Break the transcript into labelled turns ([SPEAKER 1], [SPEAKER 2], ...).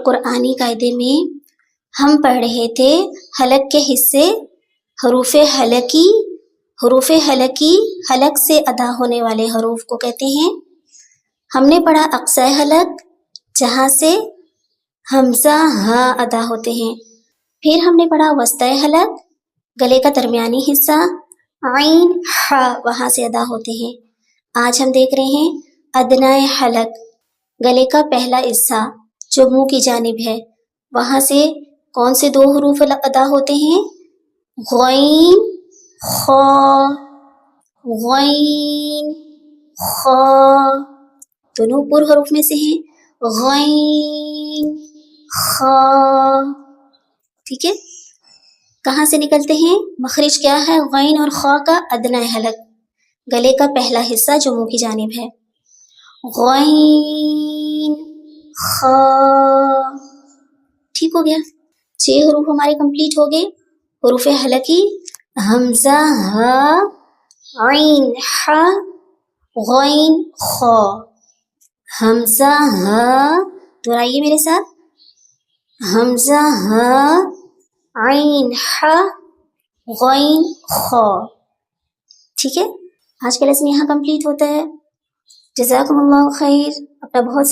[SPEAKER 1] قرآنی قاعدے میں ہم پڑھ رہے تھے حلق کے حصے، حروف حلقی حلق سے ادا ہونے والے حروف کو کہتے ہیں۔ ہم نے پڑھا اقصی حلق جہاں سے حمزہ ہا ادا ہوتے ہیں۔ پھر ہم نے پڑھا وسطی حلق، گلے کا درمیانی حصہ عین ہا وہاں سے ادا ہوتے ہیں۔ آج ہم دیکھ رہے ہیں ادنائے حلق، گلے کا پہلا حصہ جو منہ کی جانب ہے، وہاں سے کون سے دو حروف ادا ہوتے ہیں؟ غین خا، غین خا، دونوں پر حروف میں سے ہیں، غین خا، ٹھیک ہے۔ کہاں سے نکلتے ہیں؟ مخرج کیا ہے غین اور خا کا؟ ادنی حلق، گلے کا پہلا حصہ جو منہ کی جانب ہے، غین خا، ٹھیک ہو گیا۔ 6 حروف ہمارے کمپلیٹ ہو گئے، حروف حلقی حمزہ ہا، عین ہا، غین خا، حمزہ ہا، دہرائیے میرے ساتھ، حمزہ ہا، عین ہا، غین خا، ٹھیک ہے۔ آج کا لیسن یہاں کمپلیٹ ہوتا ہے۔ جزاکم اللہ خیر، اپنا بہت